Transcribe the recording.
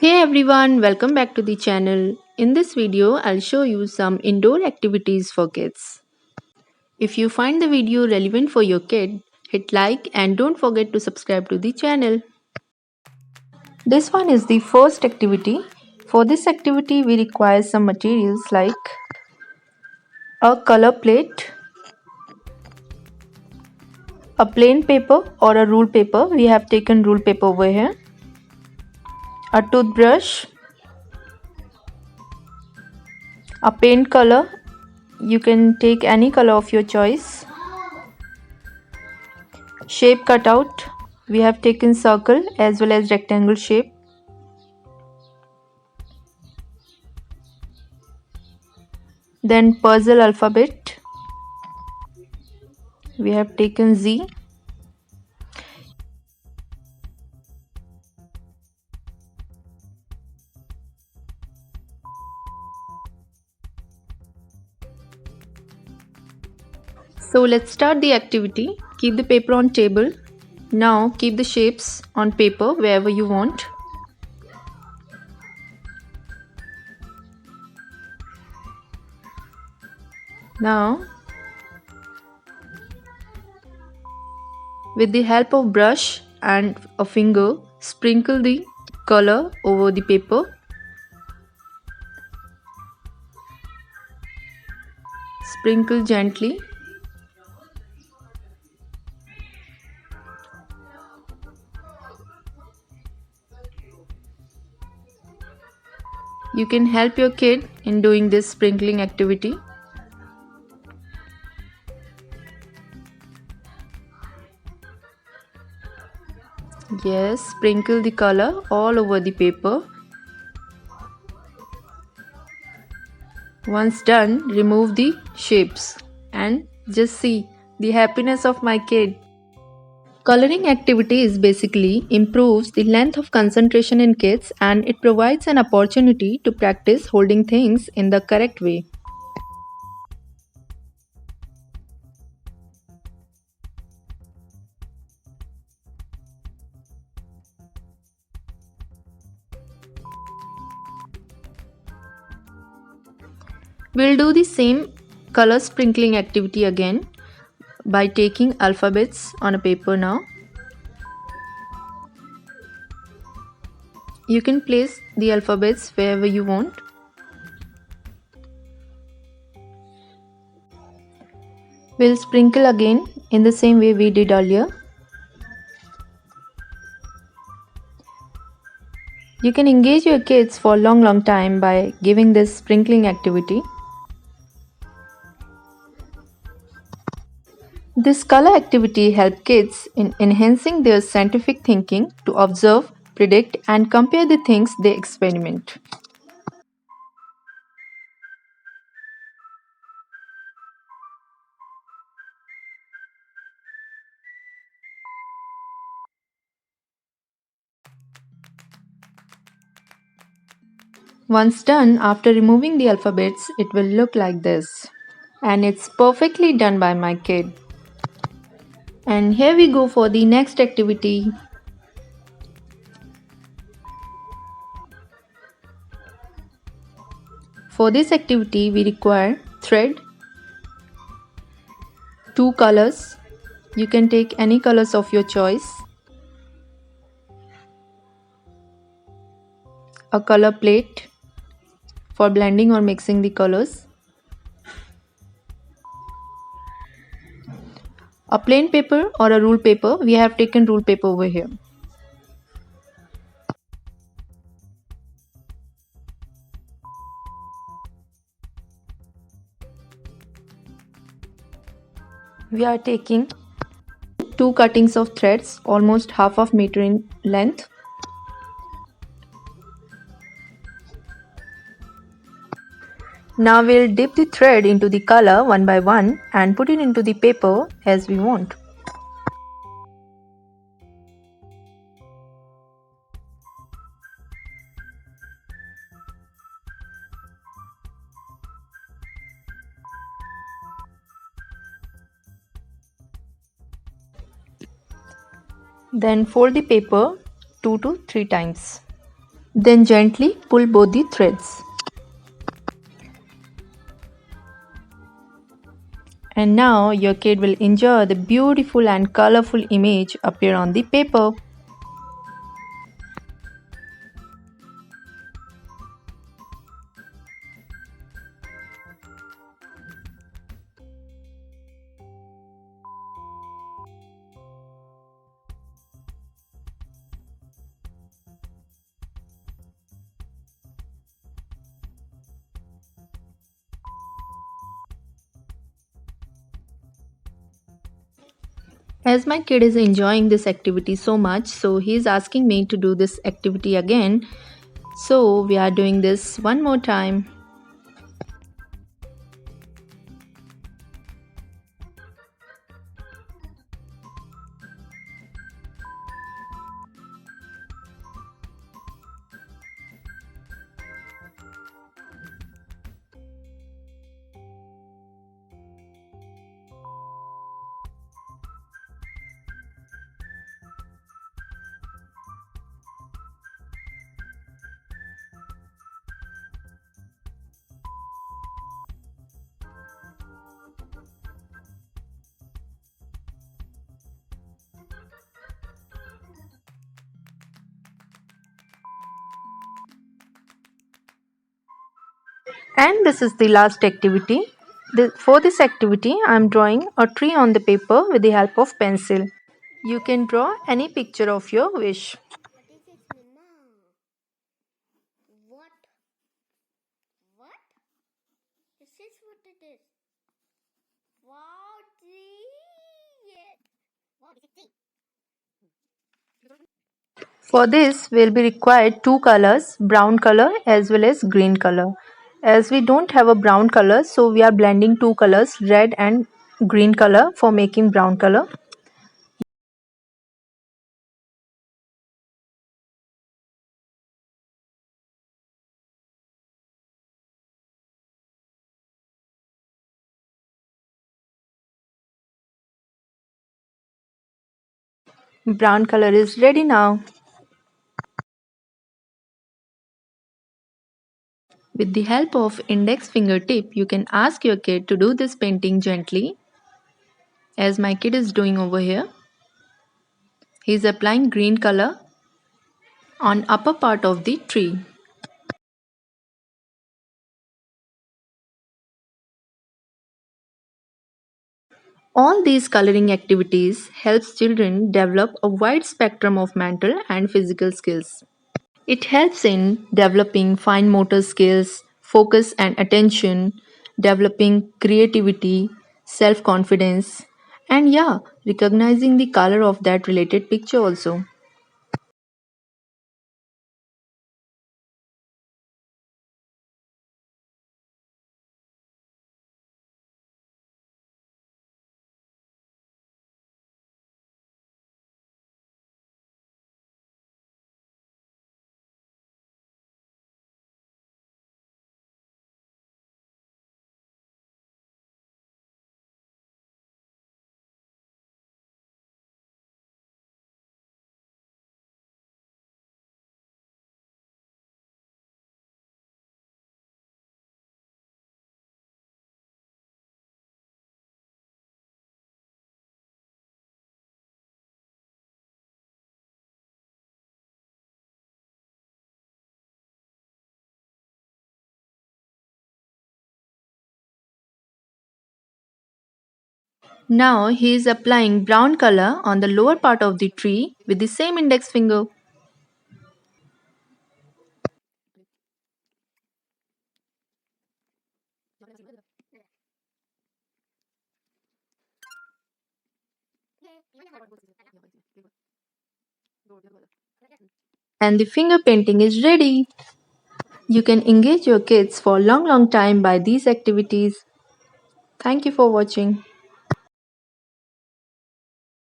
Hey everyone, welcome back to the channel. In this video, I'll show you some indoor activities for kids. If you find the video relevant for your kid, hit like and don't forget to subscribe to the channel. This one is the first activity. For this activity, we require some materials like a color plate, a plain paper or a rule paper. We have taken rule paper over here, a toothbrush, a paint color. You can take any color of your choice. Shape cutout. We have taken circle as well as rectangle shape. Then puzzle alphabet. We have taken Z. So let's start the activity. Keep the paper on table. Now keep the shapes on paper wherever you want. Now with the help of brush and a finger, sprinkle the color over the paper. Sprinkle gently. You can help your kid in doing this sprinkling activity. Yes, sprinkle the color all over the paper. Once done, remove the shapes and just see the happiness of my kid. Coloring activities basically improves the length of concentration in kids and it provides an opportunity to practice holding things in the correct way. We'll do the same color sprinkling activity again by taking alphabets on a paper now. You can place the alphabets wherever you want. We'll sprinkle again in the same way we did earlier. You can engage your kids for a long time by giving this sprinkling activity. This color activity helps kids in enhancing their scientific thinking to observe, predict, and compare the things they experiment. Once done, after removing the alphabets, it will look like this. And it's perfectly done by my kid. And here we go for the next activity. For this activity, we require thread, two colors. You can take any colors of your choice. A color plate for blending or mixing the colors. A plain paper or a rule paper. We have taken rule paper over here. We are taking two cuttings of threads almost half of meter in length. Now we'll dip the thread into the color one by one and put it into the paper as we want. Then fold the paper 2 to 3 times. Then gently pull both the threads. And now your kid will enjoy the beautiful and colorful image appear on the paper. As my kid is enjoying this activity so much, so he is asking me to do this activity again. So we are doing this one more time. And this is the last activity. For this activity, I am drawing a tree on the paper with the help of pencil. You can draw any picture of your wish. What is it, Mama? What? What? This is what it is. Wow, tree! Yes. Wow, this is tree. For this, we'll be required two colors, brown color as well as green color. As we don't have a brown color, so we are blending two colors, red and green color for making brown color. Brown color is ready now. With the help of index fingertip, you can ask your kid to do this painting gently, as my kid is doing over here. He is applying green color on upper part of the tree. All these coloring activities helps children develop a wide spectrum of mental and physical skills. It helps in developing fine motor skills, focus and attention, developing creativity, self confidence, and yeah, recognizing the color of that related picture also. Now he is applying brown color on the lower part of the tree with the same index finger. And the finger painting is ready. You can engage your kids for a long time by these activities. Thank you for watching.